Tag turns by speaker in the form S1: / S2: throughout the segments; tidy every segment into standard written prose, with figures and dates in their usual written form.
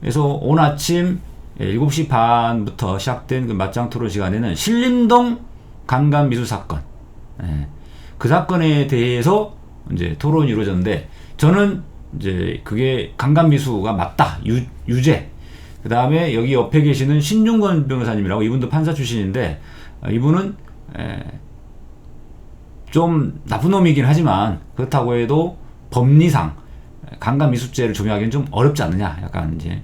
S1: 그래서 오늘 아침 7시 반부터 시작된 그 맞짱 토론 시간에는 신림동 강간미수 사건, 그 사건에 대해서 이제 토론이 이루어졌는데, 저는 이제 그게 강간미수가 맞다, 유죄. 그 다음에 여기 옆에 계시는 신중건 변호사님이라고, 이분도 판사 출신인데, 이분은 좀 나쁜 놈이긴 하지만 그렇다고 해도 법리상 강간미수죄를 적용하기는 좀 어렵지 않느냐, 약간 이제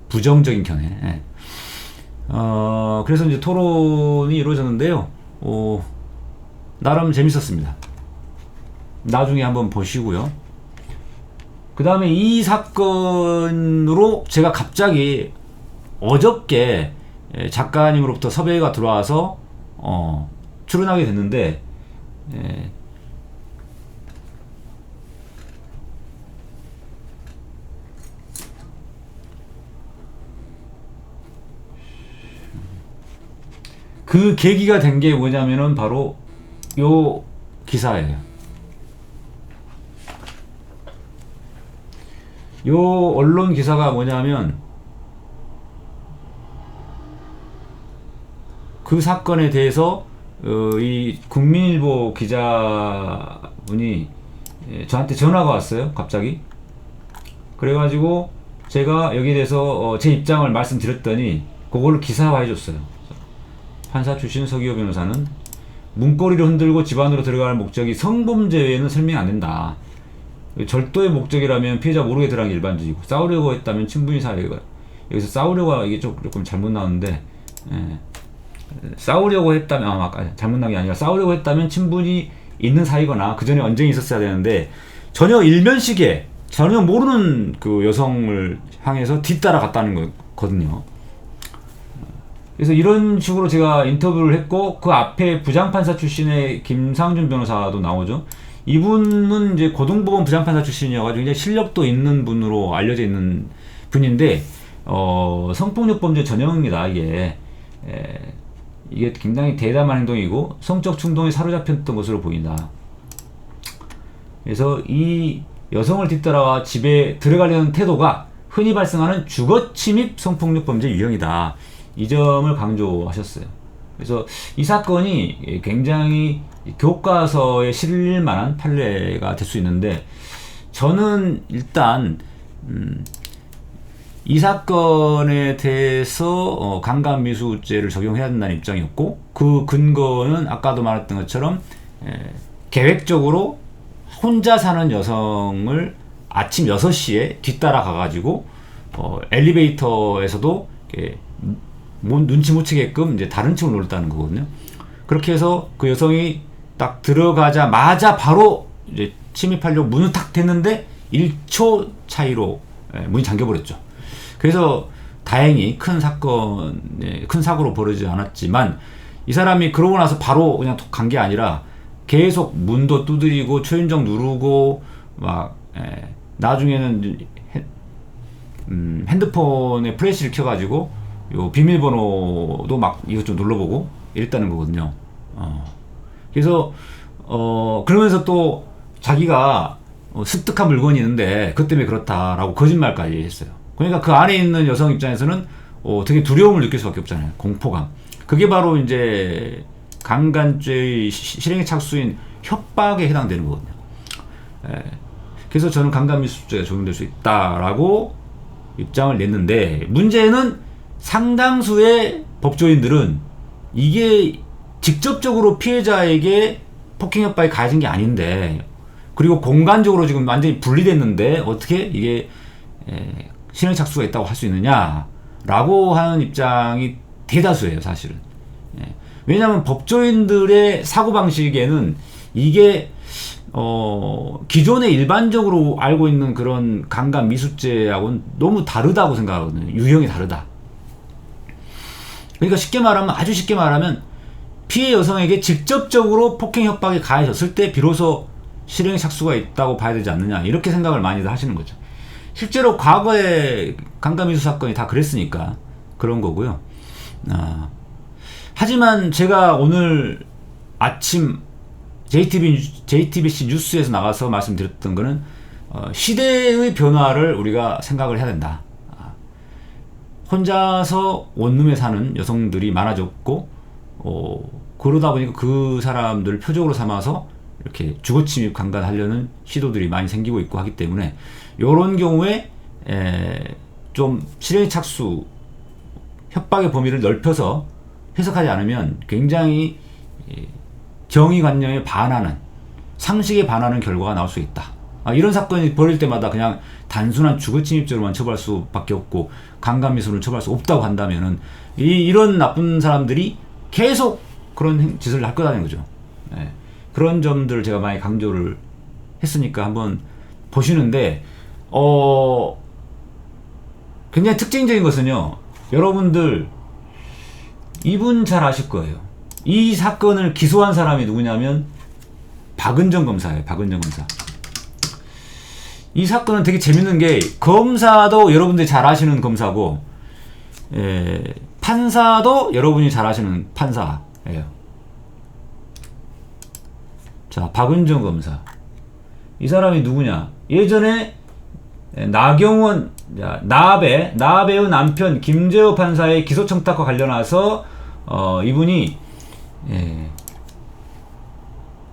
S1: 부정적인 견해. 그래서 이제 토론이 이루어졌는데요. 나름 재밌었습니다. 나중에 한번 보시고요. 그 다음에 이 사건으로 제가 갑자기 어저께 작가님으로부터 섭외가 들어와서 출연하게 됐는데, 그 계기가 된 게 뭐냐면은 바로 요 기사예요. 요 언론 기사가 뭐냐면, 그 사건에 대해서 이 국민일보 기자분이 저한테 전화가 왔어요, 갑자기. 그래가지고 제가 여기에 대해서 제 입장을 말씀드렸더니 그거를 기사화해 줬어요. 판사 출신 서기호 변호사는 문고리를 흔들고 집 안으로 들어갈 목적이 성범죄 외에는 설명이 안 된다. 절도의 목적이라면 피해자 모르게 들어간 게 일반적이고, 싸우려고 했다면 친분이 사회가, 여기서 싸우려고, 이게 조금 잘못 나왔는데, 싸우려고 했다면, 잘못 나온 게 아니라, 싸우려고 했다면 친분이 있는 사이거나 그 전에 언쟁이 있었어야 되는데, 전혀 일면식에 전혀 모르는 그 여성을 향해서 뒤따라 갔다는 거거든요. 그래서 이런 식으로 제가 인터뷰를 했고, 그 앞에 부장판사 출신의 김상준 변호사도 나오죠. 이분은 이제 고등법원 부장판사 출신이어가지고 굉장히 실력도 있는 분으로 알려져 있는 분인데, 성폭력범죄 전형입니다. 이게 굉장히 대담한 행동이고 성적 충동에 사로잡혔던 것으로 보인다. 그래서 이 여성을 뒤따라와 집에 들어가려는 태도가 흔히 발생하는 주거침입 성폭력범죄 유형이다. 이 점을 강조하셨어요. 그래서 이 사건이 굉장히 교과서에 실릴 만한 판례가 될 수 있는데, 저는 일단 이 사건에 대해서 강간미수죄를 적용해야 된다는 입장이었고, 그 근거는 아까도 말했던 것처럼 계획적으로 혼자 사는 여성을 아침 6시에 뒤따라 가가지고 엘리베이터에서도 눈치 못 채게끔 이제 다른 층을 노렸다는 거거든요. 그렇게 해서 그 여성이 딱 들어가자마자 바로 이제 침입하려고 문을 탁 댔는데 1초 차이로 문이 잠겨버렸죠. 그래서 다행히 큰 사고로 벌어지지 않았지만, 이 사람이 그러고 나서 바로 그냥 간 게 아니라 계속 문도 두드리고 초인종 누르고 막 나중에는 핸드폰에 플래시를 켜가지고 요 비밀번호도 막 이것 좀 눌러보고 이랬다는 거거든요. 그래서 그러면서 또 자기가 습득한 물건이 있는데 그것 때문에 그렇다라고 거짓말까지 했어요. 그러니까 그 안에 있는 여성 입장에서는 되게 두려움을 느낄 수밖에 없잖아요. 공포감. 그게 바로 이제 강간죄의 실행의 착수인 협박에 해당되는 거거든요. 그래서 저는 강간미수죄가 적용될 수 있다라고 입장을 냈는데, 문제는 상당수의 법조인들은 이게 직접적으로 피해자에게 폭행 협박이 가해진 게 아닌데, 그리고 공간적으로 지금 완전히 분리됐는데 어떻게 이게 실행 착수가 있다고 할 수 있느냐라고 하는 입장이 대다수예요, 사실은. 왜냐하면 법조인들의 사고방식에는 이게 기존에 일반적으로 알고 있는 그런 강간미수죄하고는 너무 다르다고 생각하거든요. 유형이 다르다. 그러니까 아주 쉽게 말하면 피해 여성에게 직접적으로 폭행 협박이 가해졌을 때 비로소 실행 착수가 있다고 봐야 되지 않느냐, 이렇게 생각을 많이들 하시는 거죠. 실제로 과거에 강간미수 사건이 다 그랬으니까 그런 거고요. 하지만 제가 오늘 아침 JTBC 뉴스에서 나가서 말씀드렸던 거는 시대의 변화를 우리가 생각을 해야 된다. 혼자서 원룸에 사는 여성들이 많아졌고, 그러다 보니까 그 사람들을 표적으로 삼아서 이렇게 주거침입 강간하려는 시도들이 많이 생기고 있고 하기 때문에, 이런 경우에 좀 실행 착수 협박의 범위를 넓혀서 해석하지 않으면 굉장히 정의관념에 반하는, 상식에 반하는 결과가 나올 수 있다. 이런 사건이 벌어질 때마다 그냥 단순한 주거침입죄로만 처벌할 수밖에 없고 강간미수를 처벌할 수 없다고 한다면은 이런 나쁜 사람들이 계속 그런 짓을 할 거라는 거죠. 그런 점들을 제가 많이 강조를 했으니까 한번 보시는데, 굉장히 특징적인 것은요, 여러분들 이분 잘 아실 거예요. 이 사건을 기소한 사람이 누구냐면 박은정 검사예요. 박은정 검사. 이 사건은 되게 재밌는 게, 검사도 여러분들이 잘 아시는 검사고, 판사도 여러분이 잘 아시는 판사예요. 자, 박은정 검사. 이 사람이 누구냐? 예전에 나경원, 나배우 남편 김재호 판사의 기소청탁과 관련해서 이분이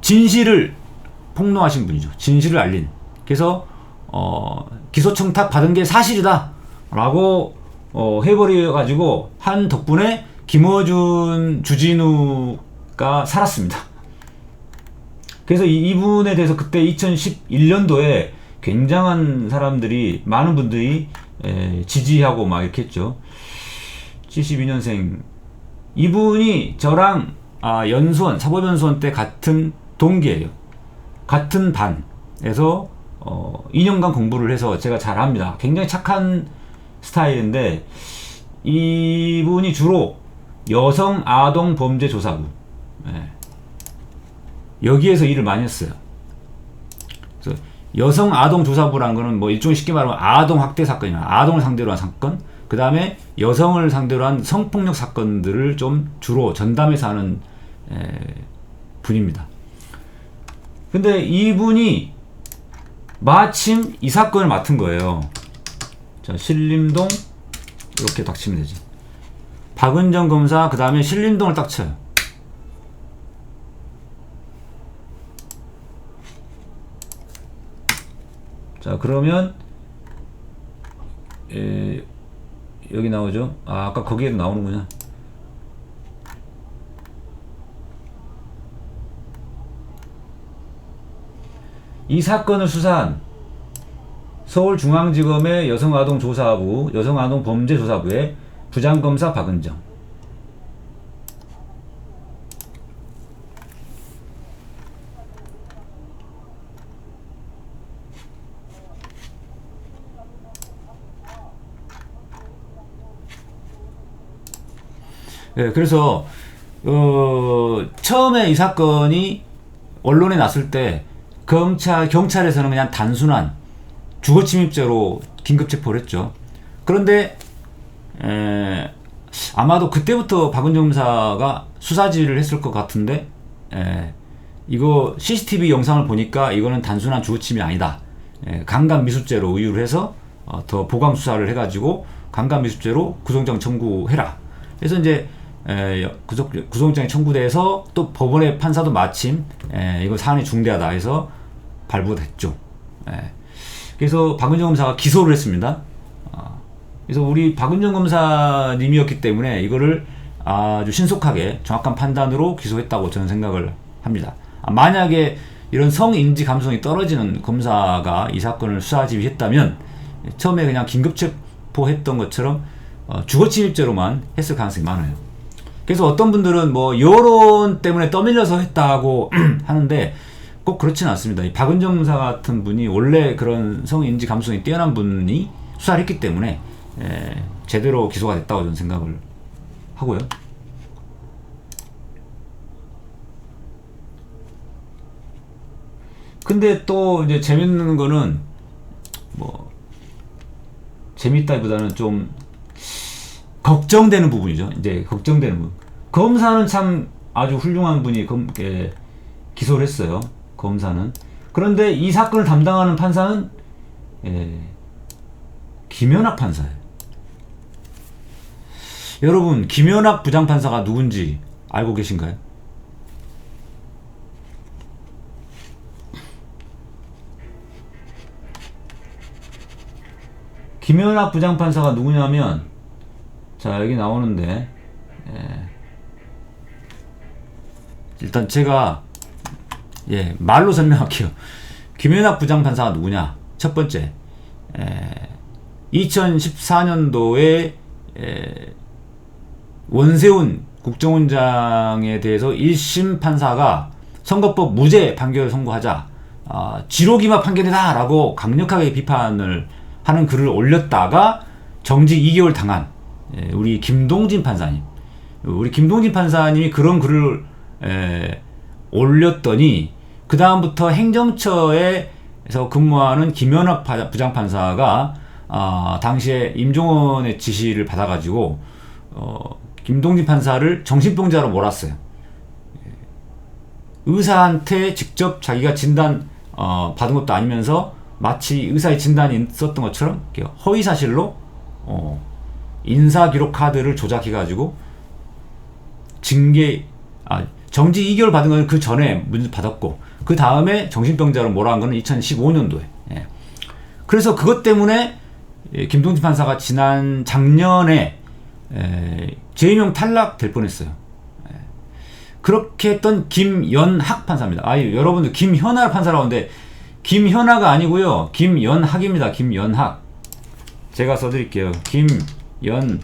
S1: 진실을 폭로하신 분이죠. 진실을 알린. 그래서 기소청탁 받은 게 사실이다 라고 해버려가지고 한 덕분에 김어준, 주진우가 살았습니다. 그래서 이분에 대해서 그때 2011년도에 굉장한 사람들이, 많은 분들이 지지하고 막 이렇게 했죠. 72년생. 이분이 저랑 연수원, 사법연수원 때 같은 동기예요. 같은 반에서 2년간 공부를 해서 제가 잘 압니다. 굉장히 착한 스타일인데, 이분이 주로 여성 아동 범죄 조사부, 여기에서 일을 많이 했어요. 그래서 여성 아동 조사부라는 거는 뭐 일종의 쉽게 말하면 아동 학대 사건이나 아동을 상대로 한 사건, 그 다음에 여성을 상대로 한 성폭력 사건들을 좀 주로 전담해서 하는 분입니다. 근데 이분이 마침 이 사건을 맡은 거예요. 자, 신림동 이렇게 딱 치면 되지. 박은정 검사, 그 다음에 신림동을 딱 쳐요. 자, 그러면 여기 나오죠. 아까 거기에도 나오는구나. 이 사건을 수사한 서울중앙지검의 여성아동조사부, 여성아동범죄조사부의 부장검사 박은정. 그래서 처음에 이 사건이 언론에 났을 때 경찰에서는 그냥 단순한 주거침입죄로 긴급 체포를 했죠. 그런데 아마도 그때부터 박은정 검사가 수사지를 했을 것 같은데, 이거 CCTV 영상을 보니까 이거는 단순한 주거침입이 아니다. 강간미수죄로 의유를 해서 더 보강 수사를 해가지고 강간미수죄로 구속영장 청구해라. 그래서 이제 구속영장이 청구돼서 또 법원의 판사도 마침 이거 사안이 중대하다 해서 발부가 됐죠. 그래서 박은정 검사가 기소를 했습니다. 그래서 우리 박은정 검사님이었기 때문에 이거를 아주 신속하게 정확한 판단으로 기소했다고 저는 생각을 합니다. 만약에 이런 성인지 감성이 떨어지는 검사가 이 사건을 수사지휘했다면 처음에 그냥 긴급체포했던 것처럼 주거침입죄로만 했을 가능성이 많아요. 그래서 어떤 분들은 뭐 여론 때문에 떠밀려서 했다고 하는데 꼭 그렇지는 않습니다. 이 박은정 검사 같은 분이 원래 그런 성인지 감성이 뛰어난 분이 수사를 했기 때문에 제대로 기소가 됐다고 저는 생각을 하고요. 근데 또 이제 재밌는 거는 뭐 재밌다기보다는 좀 걱정되는 부분이죠. 이제 걱정되는 부분. 검사는 참 아주 훌륭한 분이 기소를 했어요. 검사는. 그런데 이 사건을 담당하는 판사는 김연학 판사예요. 여러분, 김연학 부장판사가 누군지 알고 계신가요? 김연학 부장판사가 누구냐면, 자, 여기 나오는데, 일단 제가, 말로 설명할게요. 김연학 부장판사가 누구냐? 첫 번째, 2014년도에 원세훈 국정원장에 대해서 1심 판사가 선거법 무죄 판결을 선고하자 지로기마 판결이다 라고 강력하게 비판을 하는 글을 올렸다가 정직 2개월 당한 우리 김동진 판사님, 우리 김동진 판사님이 그런 글을 올렸더니 그 다음부터 행정처에서 근무하는 김연학 부장판사가 당시에 임종원의 지시를 받아가지고 김동진 판사를 정신병자로 몰았어요. 의사한테 직접 자기가 진단 받은 것도 아니면서 마치 의사의 진단이 있었던 것처럼 허위사실로 인사기록 카드를 조작해가지고 정직 2개월 받은 건 그 전에 문제 받았고, 그 다음에 정신병자로 몰아간 거는 2015년도에. 그래서 그것 때문에 김동진 판사가 작년에 재임용 탈락될 뻔했어요. 그렇게 했던 김연학 판사입니다. 여러분들 김현아 판사라고 하는데 김현아가 아니고요, 김연학입니다. 김연학. 제가 써드릴게요. 김연학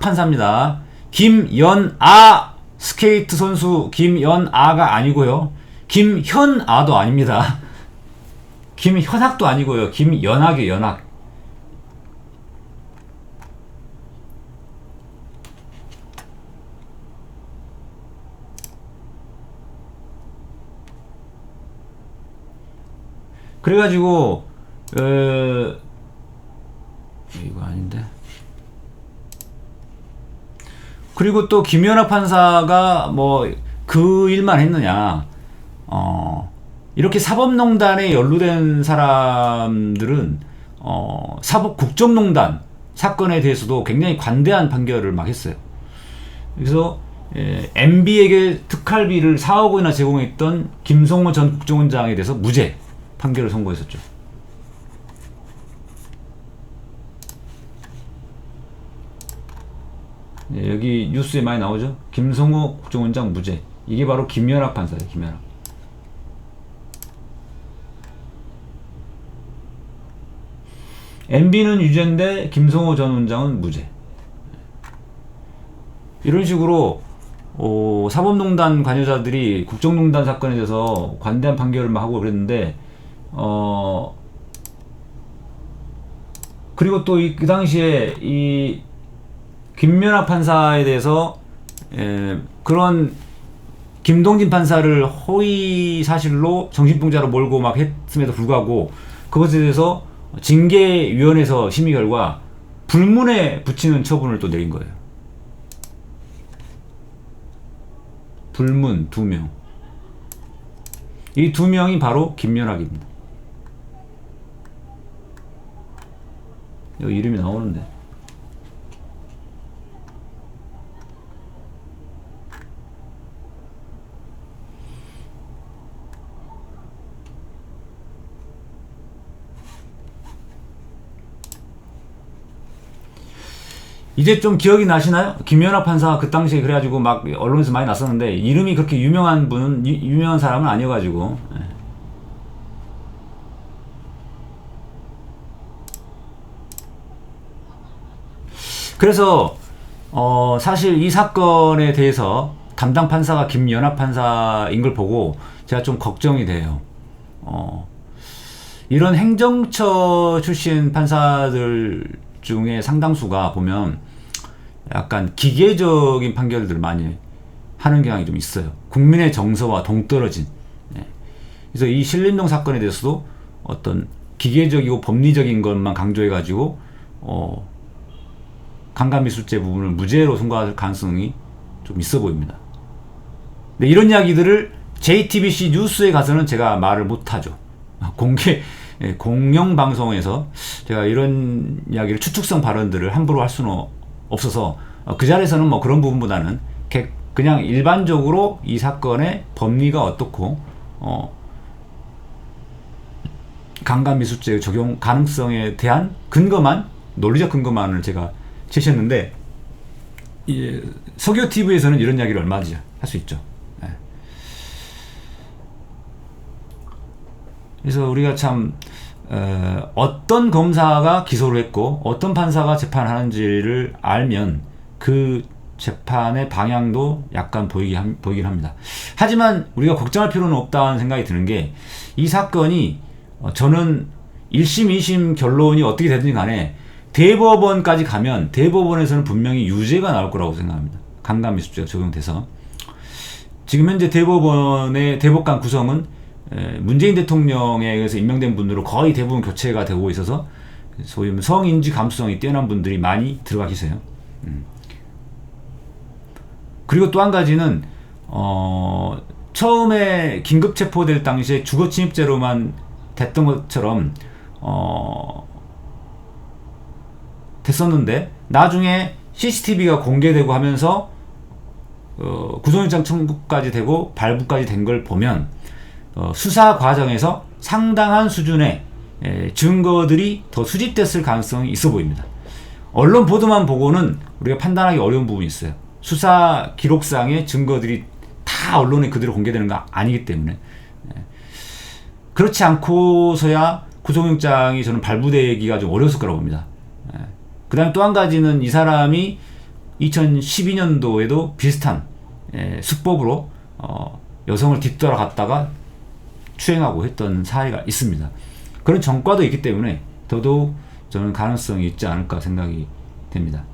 S1: 판사입니다. 김연아 스케이트 선수 김연아가 아니고요, 김현아도 아닙니다. 김현학도 아니고요, 김연학이에요. 연학. 그래가지고 이거 아닌데. 그리고 또 김연학 판사가 뭐 그 일만 했느냐, 이렇게 사법농단에 연루된 사람들은 사법국정농단 사건에 대해서도 굉장히 관대한 판결을 막 했어요. 그래서 MB에게 특활비를 4억 원이나 제공했던 김성호 전 국정원장에 대해서 무죄 판결을 선고했었죠. 여기 뉴스에 많이 나오죠. 김성호 국정원장 무죄. 이게 바로 김연학 판사예요. 김연학. MB는 유죄인데 김성호 전 원장은 무죄. 이런 식으로 사법농단 관여자들이 국정농단 사건에 대해서 관대한 판결을 막 하고 그랬는데, 그리고 또 그 당시에 이 김연학 판사에 대해서 그런 김동진 판사를 허위 사실로 정신병자로 몰고 막 했음에도 불구하고 그것에 대해서 징계위원회에서 심의 결과 불문에 붙이는 처분을 또 내린 거예요. 불문 2명. 이 2명이 바로 김연학입니다. 여기 이름이 나오는데. 이제 좀 기억이 나시나요? 김연학 판사 그 당시에 그래가지고 막 언론에서 많이 났었는데, 이름이 그렇게 유명한 사람은 아니어가지고. 그래서 사실 이 사건에 대해서 담당 판사가 김연학 판사인 걸 보고 제가 좀 걱정이 돼요. 이런 행정처 출신 판사들 중에 상당수가 보면 약간 기계적인 판결들을 많이 하는 경향이 좀 있어요. 국민의 정서와 동떨어진. 그래서 이 신림동 사건에 대해서도 어떤 기계적이고 법리적인 것만 강조해가지고 강간미수죄 부분을 무죄로 선고할 가능성이 좀 있어 보입니다. 근데 이런 이야기들을 JTBC 뉴스에 가서는 제가 말을 못하죠. 공영 방송에서 제가 이런 이야기를 추측성 발언들을 함부로 할 수는 없어서 그 자리에서는 뭐 그런 부분보다는 그냥 일반적으로 이 사건의 법리가 어떻고 강간미수죄 적용 가능성에 대한 근거만, 논리적 근거만을 제가 제시했는데, 서교 TV에서는 이런 이야기를 얼마든지 할 수 있죠. 그래서 우리가 참 어떤 검사가 기소를 했고 어떤 판사가 재판하는지를 알면 그 재판의 방향도 약간 보이긴 합니다. 하지만 우리가 걱정할 필요는 없다는 생각이 드는 게, 이 사건이 저는 1심, 2심 결론이 어떻게 되든지 간에 대법원까지 가면 대법원에서는 분명히 유죄가 나올 거라고 생각합니다. 강간미수죄가 적용돼서. 지금 현재 대법원의 대법관 구성은 문재인 대통령에 의해서 임명된 분으로 거의 대부분 교체가 되고 있어서 소위 성인지 감수성이 뛰어난 분들이 많이 들어가 계세요. 그리고 또 한 가지는 처음에 긴급 체포될 당시에 주거 침입죄로만 됐던 것처럼 됐었는데, 나중에 CCTV가 공개되고 하면서 구속영장 청구까지 되고 발부까지 된 걸 보면 수사 과정에서 상당한 수준의 증거들이 더 수집됐을 가능성이 있어 보입니다. 언론 보도만 보고는 우리가 판단하기 어려운 부분이 있어요. 수사 기록상의 증거들이 다 언론에 그대로 공개되는 거 아니기 때문에. 그렇지 않고서야 구속영장이 저는 발부되기가 좀 어려웠을 거라고 봅니다. 그 다음에 또 한 가지는 이 사람이 2012년도에도 비슷한 수법으로 여성을 뒤따라 갔다가 추행하고 했던 사례가 있습니다. 그런 전과도 있기 때문에 더더욱 저는 가능성이 있지 않을까 생각이 됩니다.